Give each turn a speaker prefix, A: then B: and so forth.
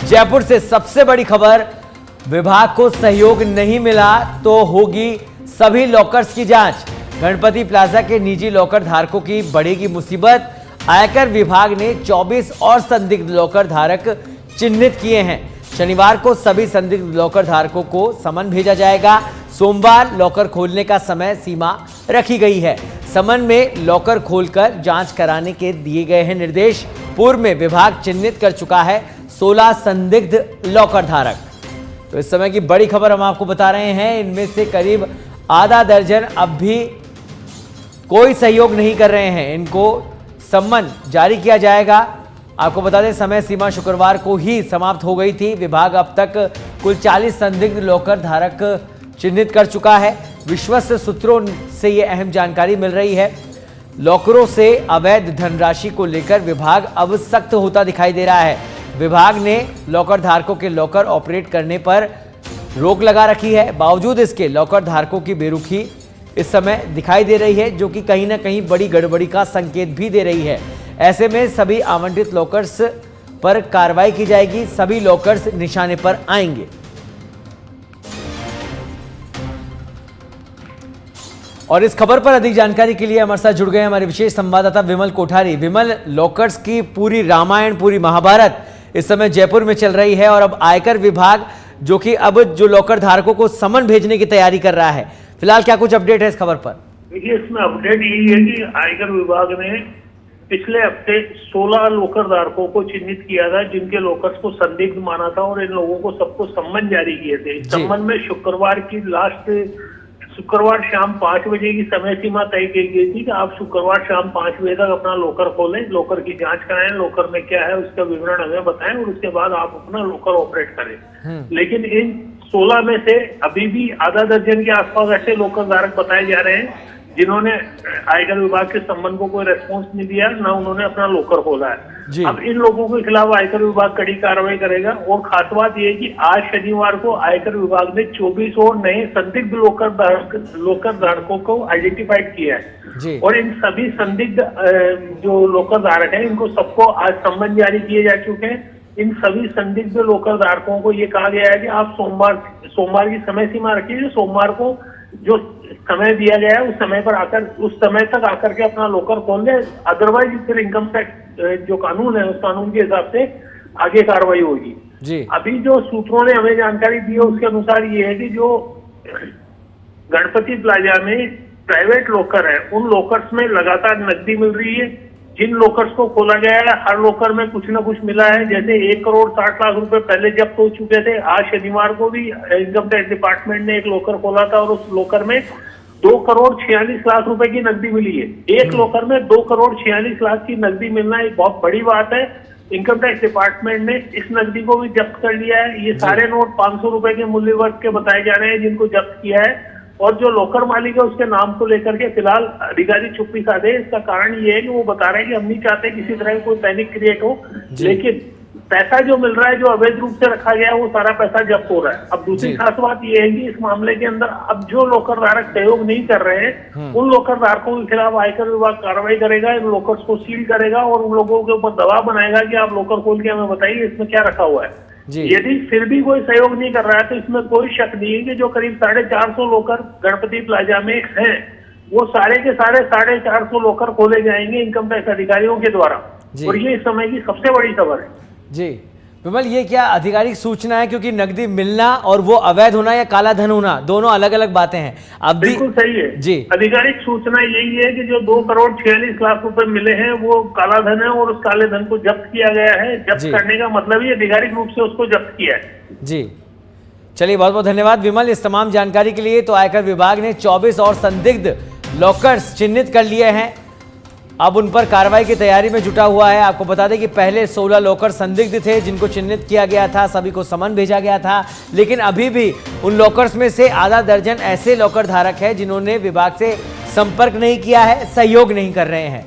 A: जयपुर से सबसे बड़ी खबर, विभाग को सहयोग नहीं मिला तो होगी सभी लॉकर्स की जांच। गणपति प्लाजा के निजी लॉकर धारकों की बढ़ेगी मुसीबत। आयकर विभाग ने 24 और संदिग्ध लॉकर धारक चिन्हित किए हैं। शनिवार को सभी संदिग्ध लॉकर धारकों को समन भेजा जाएगा। सोमवार लॉकर खोलने का समय सीमा रखी गई है। समन में लॉकर खोलकर जांच कराने के दिए गए हैं निर्देश। पूर्व में विभाग चिन्हित कर चुका है 16 संदिग्ध लॉकर धारक। तो इस समय की बड़ी खबर हम आपको बता रहे हैं, इनमें से करीब आधा दर्जन अब भी कोई सहयोग नहीं कर रहे हैं। इनको सम्मन जारी किया जाएगा। आपको बता दें, समय सीमा शुक्रवार को ही समाप्त हो गई थी। विभाग अब तक कुल 40 संदिग्ध लॉकर धारक चिन्हित कर चुका है। विश्वस्त सूत्रों से यह अहम जानकारी मिल रही है। लॉकरों से अवैध धनराशि को लेकर विभाग अब सख्त होता दिखाई दे रहा है। विभाग ने लॉकर धारकों के लॉकर ऑपरेट करने पर रोक लगा रखी है। बावजूद इसके लॉकर धारकों की बेरुखी इस समय दिखाई दे रही है, जो कि कहीं ना कहीं बड़ी गड़बड़ी का संकेत भी दे रही है। ऐसे में सभी आवंटित लॉकर्स पर कार्रवाई की जाएगी। सभी लॉकर्स निशाने पर आएंगे। और इस खबर पर अधिक जानकारी के लिए हमारे साथ जुड़ गए हमारे विशेष संवाददाता विमल कोठारी। विमल, लॉकर्स की पूरी रामायण, पूरी महाभारत इस समय जयपुर में चल रही है और अब आयकर विभाग जो कि अब जो लॉकर धारकों को समन भेजने की तैयारी कर रहा है, फिलहाल क्या कुछ अपडेट है इस खबर पर?
B: देखिए, इसमें अपडेट यही है कि आयकर विभाग ने पिछले हफ्ते 16 लॉकर धारकों को चिन्हित किया था, जिनके लॉकर्स को संदिग्ध माना था और इन लोगों को सबको सम्मन जारी किए थे। इस सम्मन में शुक्रवार शाम 5 बजे की समय सीमा तय की गई थी कि आप शुक्रवार शाम 5 बजे तक अपना लॉकर खोलें, लॉकर की जांच कराएं, लॉकर में क्या है उसका विवरण हमें बताएं और उसके बाद आप अपना लॉकर ऑपरेट करें। लेकिन इन 16 में से अभी भी आधा दर्जन के आसपास ऐसे लॉकर धारक बताए जा रहे हैं जिन्होंने आयकर विभाग के सम्मन को कोई रेस्पॉन्स नहीं दिया, ना उन्होंने अपना लॉकर खोला है। अब इन लोगों के खिलाफ आयकर विभाग कड़ी कार्रवाई करेगा। और खास बात यह है कि आज शनिवार को आयकर विभाग ने 24 और नए संदिग्ध लॉकर धारकों को आइडेंटिफाइड किया है। और इन सभी संदिग्ध जो लॉकर धारक हैं, इनको सबको आज सम्मन जारी किए जा चुके हैं। इन सभी संदिग्ध लॉकर धारकों को ये कहा गया है कि आप सोमवार की समय सीमा रखिए। सोमवार को जो समय दिया गया है उस समय पर आकर, उस समय तक आकर के अपना लॉकर खोल दे। अदरवाइज फिर इनकम टैक्स जो कानून है उस कानून के हिसाब से आगे कार्रवाई होगी। अभी जो सूत्रों ने हमें जानकारी दी है उसके अनुसार ये है कि जो गणपति प्लाजा में प्राइवेट लॉकर है, उन लॉकर्स में लगातार नकदी मिल रही है। जिन लॉकर्स को खोला गया है, हर लॉकर में कुछ ना कुछ मिला है। जैसे 1 करोड़ 60 लाख रुपए पहले जब्त हो चुके थे। आज शनिवार को भी इनकम टैक्स डिपार्टमेंट ने एक लॉकर खोला था और उस लॉकर में 2 करोड़ 46 लाख रुपए की नकदी मिली है। एक लॉकर में 2 करोड़ 46 लाख की नकदी मिलना एक बहुत बड़ी बात है। इनकम टैक्स डिपार्टमेंट ने इस नकदी को भी जब्त कर लिया है। ये सारे नोट 500 रुपए के मूल्य वर्ग के बताए जा रहे हैं जिनको जब्त किया है। और जो लॉकर मालिक है उसके नाम को लेकर के फिलहाल अधिकारी चुप्पी साधे। इसका कारण ये है कि वो बता रहे हैं कि हम नहीं चाहते किसी तरह की कोई पैनिक क्रिएट हो, लेकिन पैसा जो मिल रहा है, जो अवैध रूप से रखा गया है, वो सारा पैसा जब्त हो रहा है। अब दूसरी खास बात ये है कि इस मामले के अंदर अब जो लॉकर धारक सहयोग नहीं कर रहे हैं, उन लॉकर धारकों के खिलाफ आयकर विभाग कार्रवाई करेगा, इन लॉकर्स को सील करेगा और उन लोगों के ऊपर दबाव बनाएगा कि आप लॉकर खोल के हमें बताइए इसमें क्या रखा हुआ है। यदि फिर भी कोई सहयोग नहीं कर रहा है तो इसमें कोई शक नहीं है कि जो करीब 450 लॉकर गणपति प्लाजा में हैं, वो सारे के सारे 450 लॉकर खोले जाएंगे इनकम टैक्स अधिकारियों के द्वारा। और ये इस समय की सबसे बड़ी खबर है। जी
A: विमल, ये क्या आधिकारिक सूचना है? क्योंकि नकदी मिलना और वो अवैध होना या काला धन होना दोनों अलग अलग बातें हैं। अब
B: बिल्कुल सही है
A: जी।
B: आधिकारिक सूचना यही है कि जो 2 करोड़ 46 लाख रुपए मिले हैं वो काला धन है और उस काले धन को जब्त किया गया है। जब्त करने का मतलब ही आधिकारिक रूप से उसको जब्त किया है।
A: जी, चलिए, बहुत बहुत धन्यवाद विमल इस तमाम जानकारी के लिए। तो आयकर विभाग ने 24 और संदिग्ध लॉकर्स चिन्हित कर लिए हैं। अब उन पर कार्रवाई की तैयारी में जुटा हुआ है। आपको बता दें कि पहले 16 लॉकर संदिग्ध थे जिनको चिन्हित किया गया था, सभी को समन भेजा गया था। लेकिन अभी भी उन लॉकर्स में से आधा दर्जन ऐसे लॉकर धारक हैं जिन्होंने विभाग से संपर्क नहीं किया है, सहयोग नहीं कर रहे हैं।